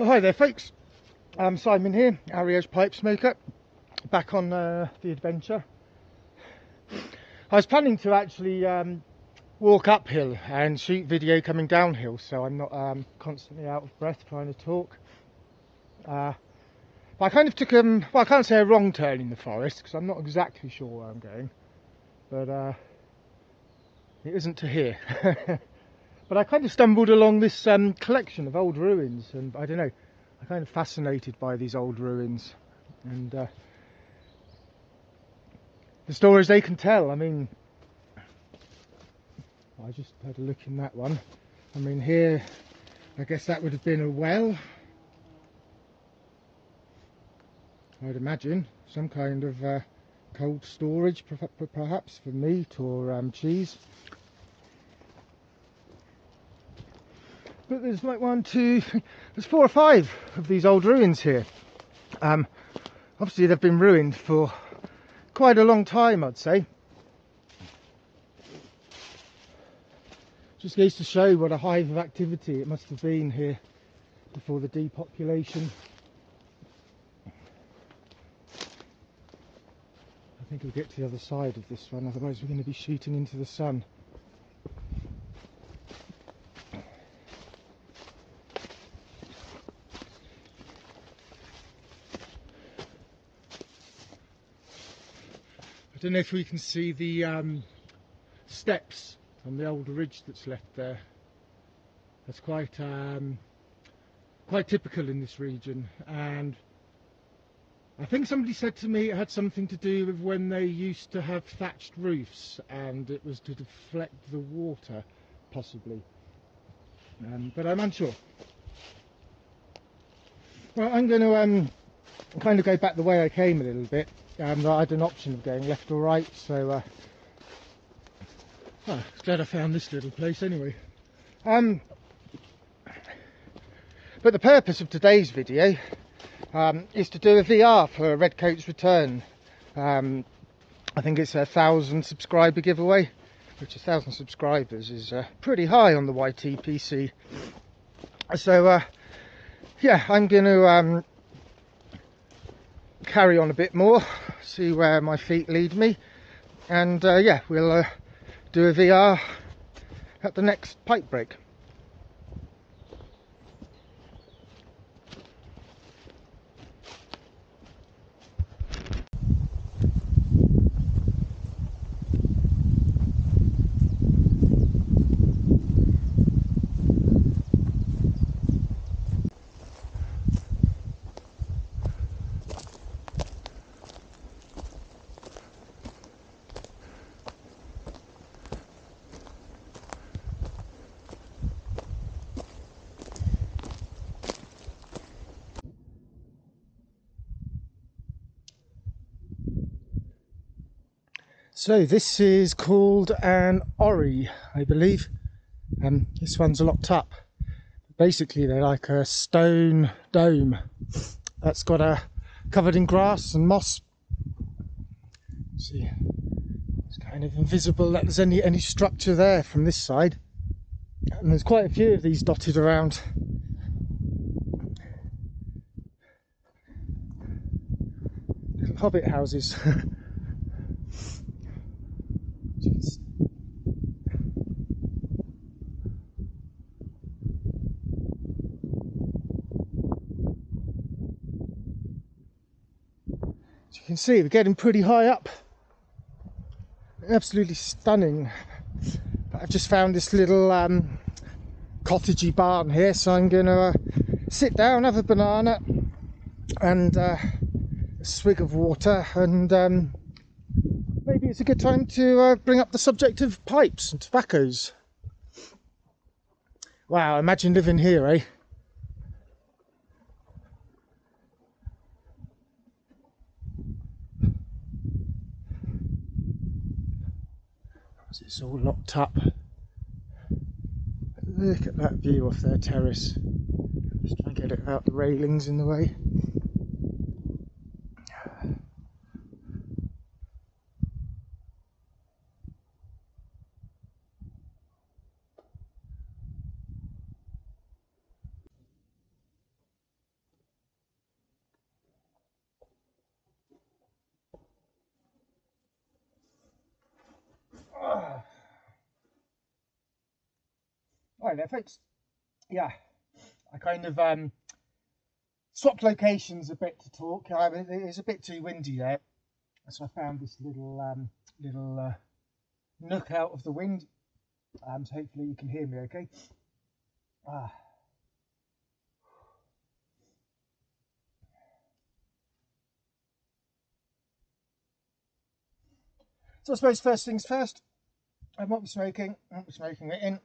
Oh, hi there folks, Simon here, Ariege pipe smoker, back on the adventure. I was planning to actually walk uphill and shoot video coming downhill, so I'm not constantly out of breath trying to talk. But I kind of took well, I can't say a wrong turn in the forest because I'm not exactly sure where I'm going, but it isn't to here. But I kind of stumbled along this collection of old ruins, and I don't know, I'm kind of fascinated by these old ruins and the stories they can tell. I mean, I just had a look in that one. I mean, here, I guess that would have been a well, I'd imagine, some kind of cold storage perhaps for meat or cheese. But there's like there's 4 or 5 of these old ruins here. Obviously they've been ruined for quite a long time, I'd say. Just goes to show what a hive of activity it must have been here before the depopulation. I think we'll get to the other side of this one, otherwise we're going to be shooting into the sun. I don't know if we can see the steps on the old ridge that's left there. That's quite typical in this region, and I think somebody said to me it had something to do with when they used to have thatched roofs and it was to deflect the water, possibly, but I'm unsure. Well, I'm going to kind of go back the way I came a little bit. I had an option of going left or right, so I was glad I found this little place anyway. But the purpose of today's video is to do a VR for Redcoats Return. I think it's a 1,000 subscriber giveaway, which 1,000 subscribers is pretty high on the YTPC. So yeah, I'm going to carry on a bit more, see where my feet lead me, and yeah, we'll do a VR at the next pipe break. So this is called an Ariege, I believe. This one's locked up. Basically they're like a stone dome that's got covered in grass and moss. See, it's kind of invisible that there's any structure there from this side. And there's quite a few of these dotted around. Little hobbit houses. As you can see, we're getting pretty high up. Absolutely stunning. But I've just found this little cottagey barn here, so I'm going to sit down, have a banana and a swig of water, and maybe it's a good time to bring up the subject of pipes and tobaccos. Wow, imagine living here, eh? It's all locked up. Look at that view off their terrace. Just try and get it without the railings in the way. Hi there, folks. Yeah, I kind of swapped locations a bit to talk. It is a bit too windy there, so I found this little nook out of the wind. So hopefully you can hear me okay. So I suppose first things first, I won't be smoking. I won't be smoking it in.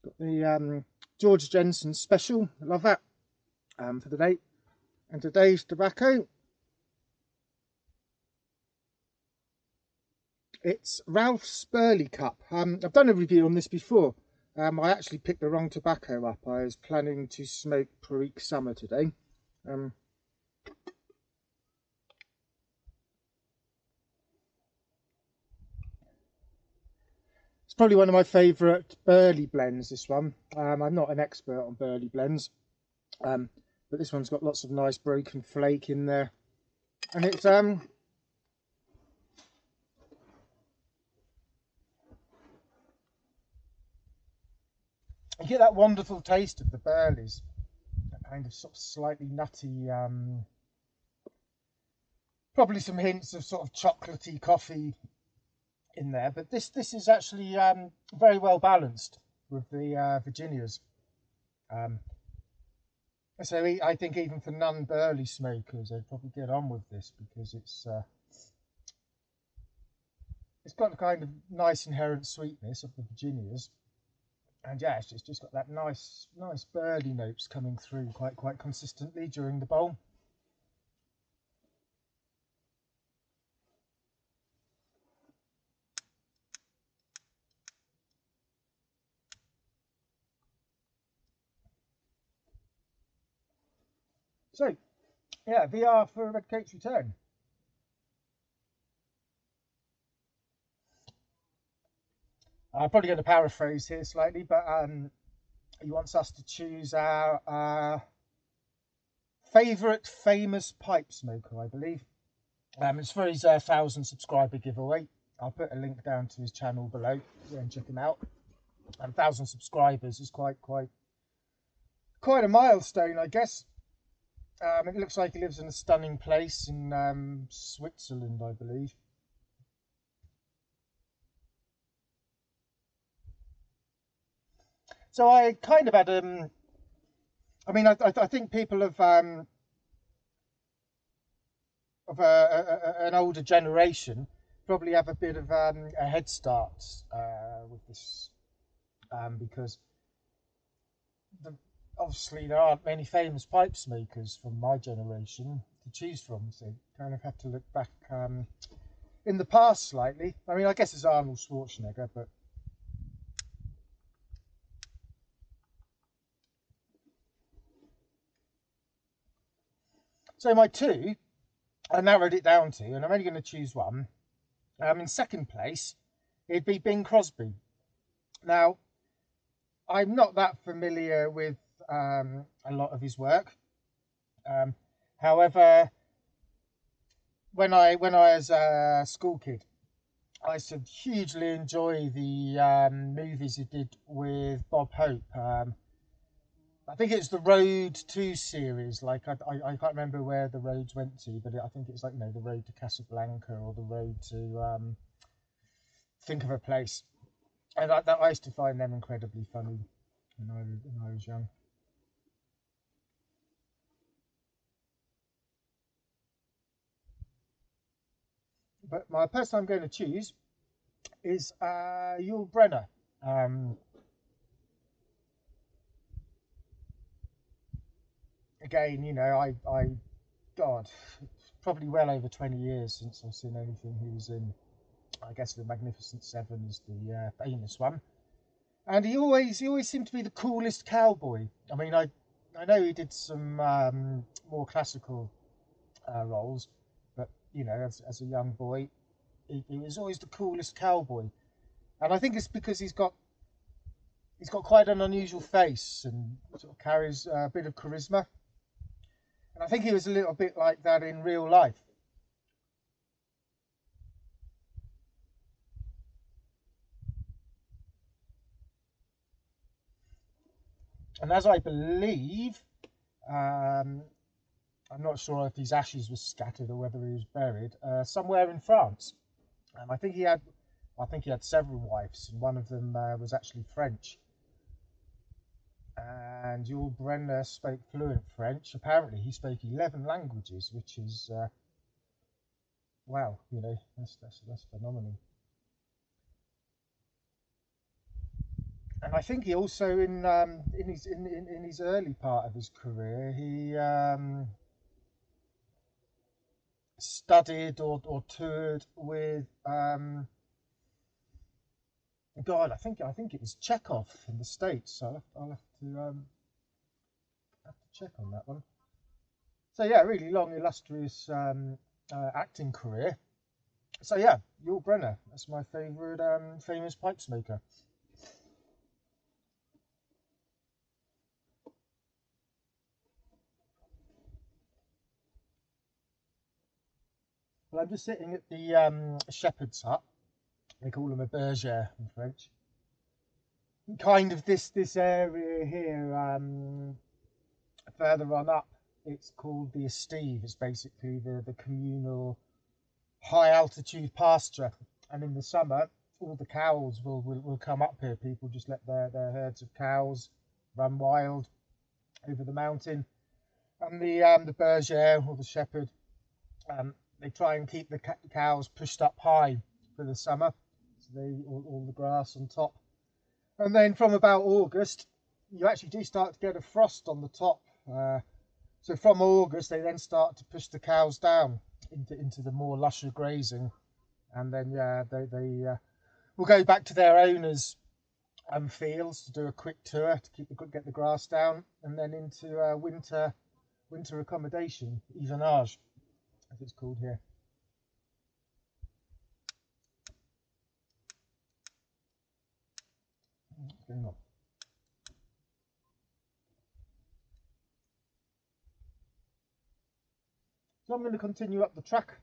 Got the George Jensen special. I love that for the day. And today's tobacco, it's Ralph's Burley Cup. I've done a review on this before. I actually picked the wrong tobacco up. I was planning to smoke Ariege Summer today. It's probably one of my favourite Burley blends, this one. I'm not an expert on Burley blends, but this one's got lots of nice broken flake in there. And it's you get that wonderful taste of the Burleys, that kind of sort of slightly nutty, probably some hints of sort of chocolatey coffee in there, but this is actually very well balanced with the Virginias. So I think even for non-Burley smokers, they'd probably get on with this because it's got a kind of nice inherent sweetness of the Virginias, and yeah, it's just got that nice Burley notes coming through quite consistently during the bowl. So, yeah, VR for Redcoats Return. I'm probably going to paraphrase here slightly, but he wants us to choose our favourite famous pipe smoker, I believe. It's for his 1,000 subscriber giveaway. I'll put a link down to his channel below. Go and check him out. 1,000 subscribers is quite a milestone, I guess. It looks like he lives in a stunning place in Switzerland, I believe. So I kind of had I mean, I think people of an older generation probably have a bit of a head start with this because obviously there aren't many famous pipe smokers from my generation to choose from, so you kind of have to look back in the past slightly. I mean, I guess it's Arnold Schwarzenegger, but so my two, I narrowed it down to, and I'm only going to choose one. In second place, it'd be Bing Crosby. Now, I'm not that familiar with a lot of his work. However, when I was a school kid, I used to hugely enjoy the movies he did with Bob Hope. I think it's the Road to series. Like I can't remember where the roads went to, but I think it's like, you know, the Road to Casablanca or the Road to Think of a Place. And I used to find them incredibly funny when I was young. But my person I'm going to choose is Yul Brenner. Again, you know, God, probably well over 20 years since I've seen anything he was in. I guess the Magnificent Seven is the famous one, and he always seemed to be the coolest cowboy. I mean, I know he did some more classical roles, but you know, as a young boy, he was always the coolest cowboy, and I think it's because he's got quite an unusual face and sort of carries a bit of charisma. And I think he was a little bit like that in real life. And as I believe, I'm not sure if his ashes were scattered or whether he was buried somewhere in France. I think he had several wives, and one of them was actually French. And Yul Brynner spoke fluent French. Apparently, he spoke 11 languages, which is wow, you know, that's phenomenal. And I think he also in his early part of his career, he studied or toured with God, I think it was Chekhov in the States. So I'll have to check on that one. So yeah, really long, illustrious acting career. So yeah, Yul Brynner. That's my favourite famous pipe smoker. Well, I'm just sitting at the shepherd's hut. They call them a bergère in French. Kind of this area here, further on up, it's called the estive. It's basically the communal high altitude pasture, and in the summer all the cows will come up here. People just let their herds of cows run wild over the mountain, and the bergère or the shepherd, they try and keep the cows pushed up high for the summer, so they all the grass on top. And then from about August, you actually do start to get a frost on the top. So from August, they then start to push the cows down into the more lusher grazing, and then yeah, they will go back to their owners' fields to do a quick tour to get the grass down, and then into winter accommodation, hivernage, as it's called here. What's going on? So I'm going to continue up the track.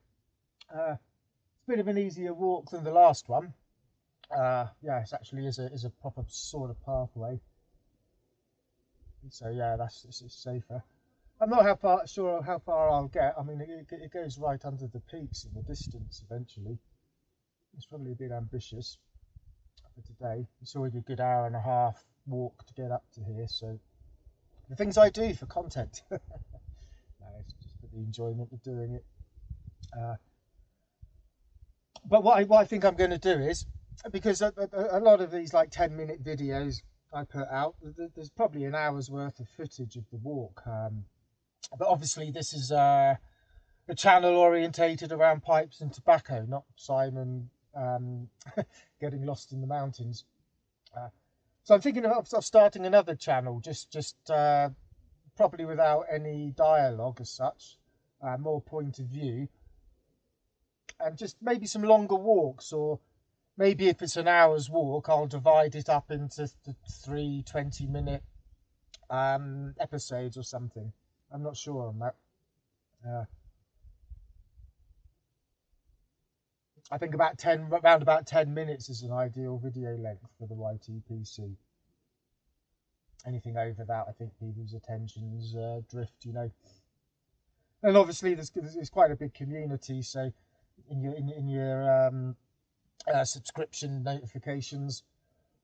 It's a bit of an easier walk than the last one. Yeah, it actually is a proper sort of pathway. So yeah, it's safer. I'm not sure how far I'll get. I mean, it goes right under the peaks in the distance eventually. It's probably a bit ambitious for today. It's already a good hour and a half walk to get up to here. So the things I do for content. No, it's just for the enjoyment of doing it. But what I think I'm going to do is, because a lot of these like 10-minute videos I put out, there's probably an hour's worth of footage of the walk. But obviously this is a channel orientated around pipes and tobacco, not Simon getting lost in the mountains. So I'm thinking of starting another channel, just probably without any dialogue as such, more point of view, and just maybe some longer walks, or maybe if it's an hour's walk, I'll divide it up into 3 20-minute episodes or something. I'm not sure on that. I think around about 10 minutes is an ideal video length for the YTPC. Anything over that, I think people's attentions drift, you know. And obviously there's quite a big community, so in your subscription notifications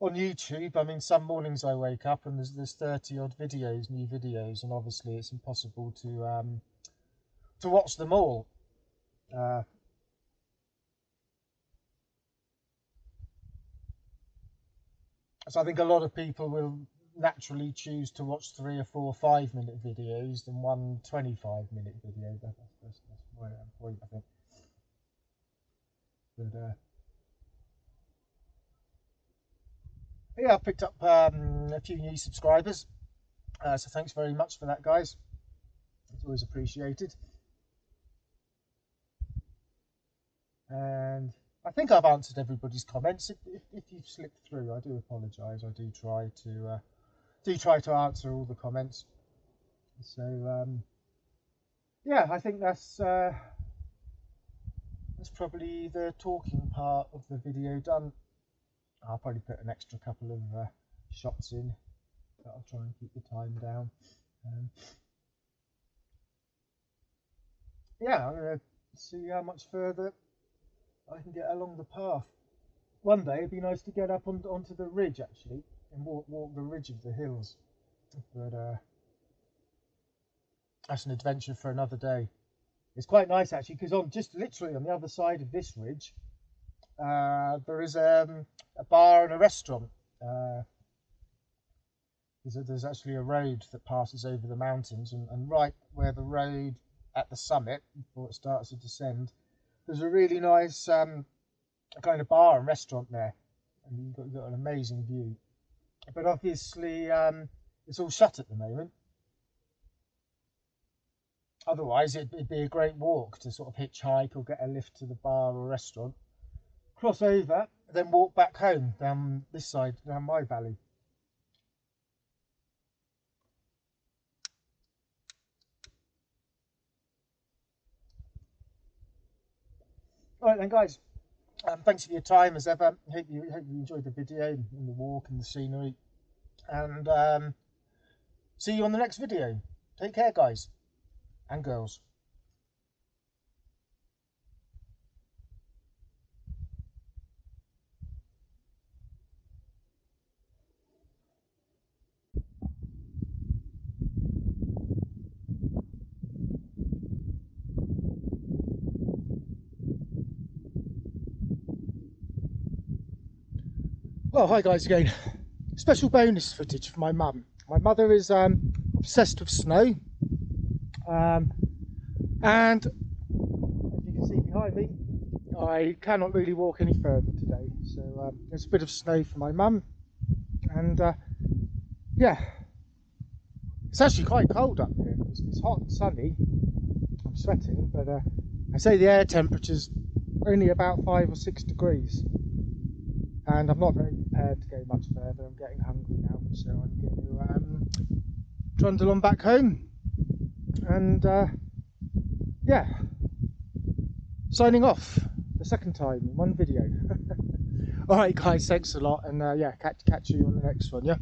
on YouTube, I mean, some mornings I wake up and there's 30 odd videos, new videos, and obviously it's impossible to watch them all. So I think a lot of people will naturally choose to watch 3 or 4 5-minute videos than one 25-minute video. That's my point, I think. But yeah, I've picked up a few new subscribers, so thanks very much for that, guys. It's always appreciated. And I think I've answered everybody's comments. If you've slipped through, I do apologise. I do try to answer all the comments. So yeah, I think that's probably the talking part of the video done. I'll probably put an extra couple of shots in but I'll try and keep the time down. Yeah, I'm going to see how much further I can get along the path. One day it'd be nice to get up onto the ridge actually and walk the ridge of the hills, but that's an adventure for another day. It's quite nice actually, because on just literally on the other side of this ridge there is a bar and a restaurant. There's actually a road that passes over the mountains, and right where the road at the summit before it starts to descend, there's a really nice kind of bar and restaurant there, and you've got an amazing view. But obviously it's all shut at the moment. Otherwise it'd be a great walk to sort of hitchhike or get a lift to the bar or restaurant, cross over, then walk back home down this side, down my valley. Alright then guys, thanks for your time as ever. Hope you enjoyed the video and the walk and the scenery, and see you on the next video. Take care guys and girls. Well, hi guys again. Special bonus footage for my mum. My mother is obsessed with snow, and as you can see behind me, I cannot really walk any further today, so there's a bit of snow for my mum, and yeah, it's actually quite cold up here. It's hot and sunny. I'm sweating, but I say the air temperature's only about 5 or 6 degrees. And I'm not very prepared to go much further. I'm getting hungry now, so I'm going to trundle on back home. And yeah, signing off the second time in one video. Alright guys, thanks a lot, and yeah, catch you on the next one, yeah?